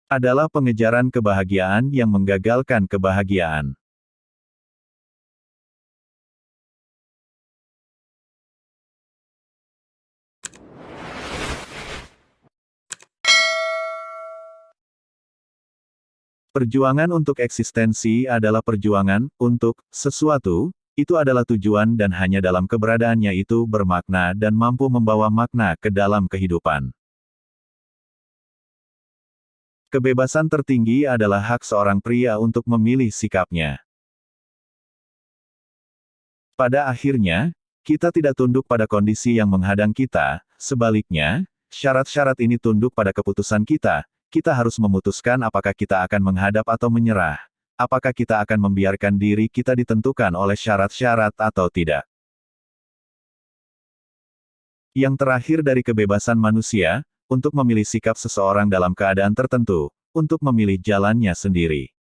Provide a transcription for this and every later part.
adalah pengejaran kebahagiaan yang menggagalkan kebahagiaan. Perjuangan untuk eksistensi adalah perjuangan untuk sesuatu, itu adalah tujuan dan hanya dalam keberadaannya itu bermakna dan mampu membawa makna ke dalam kehidupan. Kebebasan tertinggi adalah hak seorang pria untuk memilih sikapnya. Pada akhirnya, kita tidak tunduk pada kondisi yang menghadang kita, sebaliknya, syarat-syarat ini tunduk pada keputusan kita. Kita harus memutuskan apakah kita akan menghadap atau menyerah. Apakah kita akan membiarkan diri kita ditentukan oleh syarat-syarat atau tidak. Yang terakhir dari kebebasan manusia, untuk memilih sikap seseorang dalam keadaan tertentu, untuk memilih jalannya sendiri.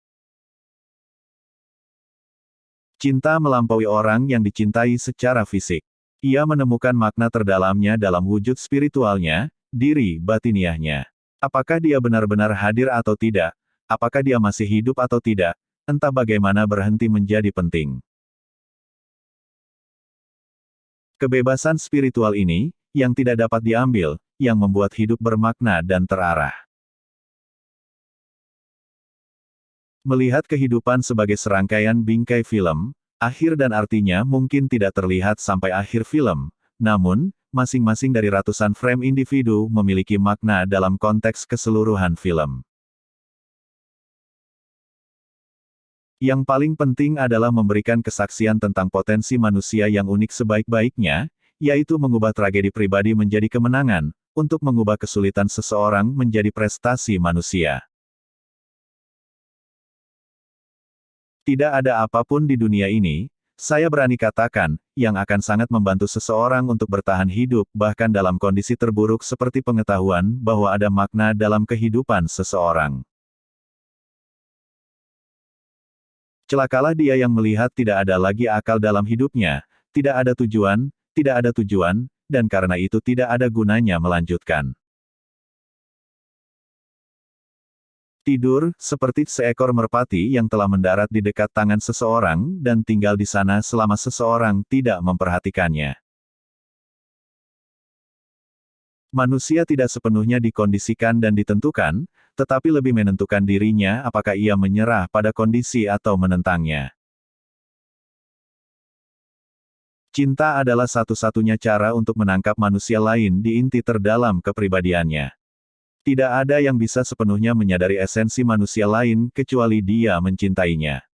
Cinta melampaui orang yang dicintai secara fisik. Ia menemukan makna terdalamnya dalam wujud spiritualnya, diri batiniahnya. Apakah dia benar-benar hadir atau tidak? Apakah dia masih hidup atau tidak? Entah bagaimana berhenti menjadi penting. Kebebasan spiritual ini, yang tidak dapat diambil, yang membuat hidup bermakna dan terarah. Melihat kehidupan sebagai serangkaian bingkai film, akhir dan artinya mungkin tidak terlihat sampai akhir film, namun, masing-masing dari ratusan frame individu memiliki makna dalam konteks keseluruhan film. Yang paling penting adalah memberikan kesaksian tentang potensi manusia yang unik sebaik-baiknya, yaitu mengubah tragedi pribadi menjadi kemenangan, untuk mengubah kesulitan seseorang menjadi prestasi manusia. Tidak ada apapun di dunia ini, saya berani katakan, yang akan sangat membantu seseorang untuk bertahan hidup bahkan dalam kondisi terburuk seperti pengetahuan bahwa ada makna dalam kehidupan seseorang. Celakalah dia yang melihat tidak ada lagi akal dalam hidupnya, tidak ada tujuan, dan karena itu tidak ada gunanya melanjutkan. Tidur, seperti seekor merpati yang telah mendarat di dekat tangan seseorang dan tinggal di sana selama seseorang tidak memperhatikannya. Manusia tidak sepenuhnya dikondisikan dan ditentukan, tetapi lebih menentukan dirinya apakah ia menyerah pada kondisi atau menentangnya. Cinta adalah satu-satunya cara untuk menangkap manusia lain di inti terdalam kepribadiannya. Tidak ada yang bisa sepenuhnya menyadari esensi manusia lain kecuali dia mencintainya.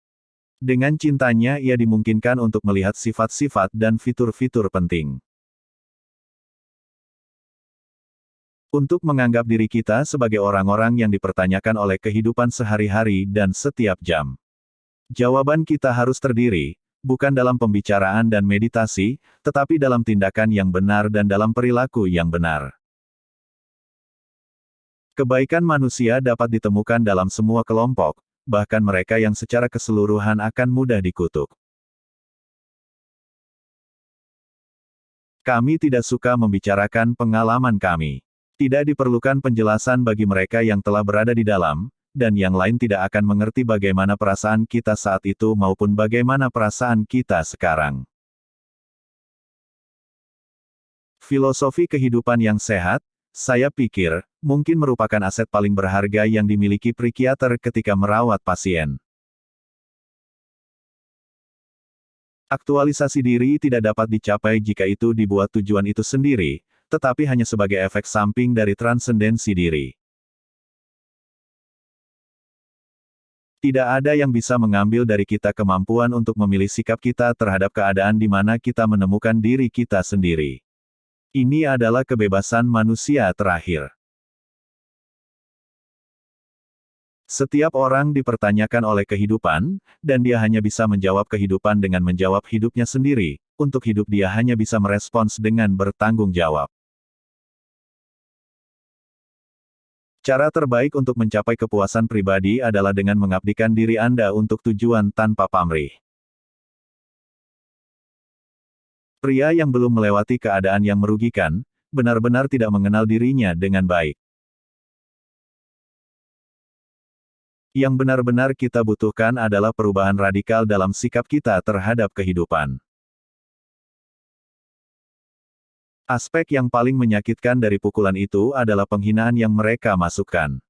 Dengan cintanya ia dimungkinkan untuk melihat sifat-sifat dan fitur-fitur penting. Untuk menganggap diri kita sebagai orang-orang yang dipertanyakan oleh kehidupan sehari-hari dan setiap jam. Jawaban kita harus terdiri, bukan dalam pembicaraan dan meditasi, tetapi dalam tindakan yang benar dan dalam perilaku yang benar. Kebaikan manusia dapat ditemukan dalam semua kelompok, bahkan mereka yang secara keseluruhan akan mudah dikutuk. Kami tidak suka membicarakan pengalaman kami. Tidak diperlukan penjelasan bagi mereka yang telah berada di dalam, dan yang lain tidak akan mengerti bagaimana perasaan kita saat itu maupun bagaimana perasaan kita sekarang. Filosofi kehidupan yang sehat, saya pikir, mungkin merupakan aset paling berharga yang dimiliki psikiater ketika merawat pasien. Aktualisasi diri tidak dapat dicapai jika itu dibuat tujuan itu sendiri, tetapi hanya sebagai efek samping dari transendensi diri. Tidak ada yang bisa mengambil dari kita kemampuan untuk memilih sikap kita terhadap keadaan di mana kita menemukan diri kita sendiri. Ini adalah kebebasan manusia terakhir. Setiap orang dipertanyakan oleh kehidupan, dan dia hanya bisa menjawab kehidupan dengan menjawab hidupnya sendiri. Untuk hidup dia hanya bisa merespons dengan bertanggung jawab. Cara terbaik untuk mencapai kepuasan pribadi adalah dengan mengabdikan diri Anda untuk tujuan tanpa pamrih. Pria yang belum melewati keadaan yang merugikan, benar-benar tidak mengenal dirinya dengan baik. Yang benar-benar kita butuhkan adalah perubahan radikal dalam sikap kita terhadap kehidupan. Aspek yang paling menyakitkan dari pukulan itu adalah penghinaan yang mereka masukkan.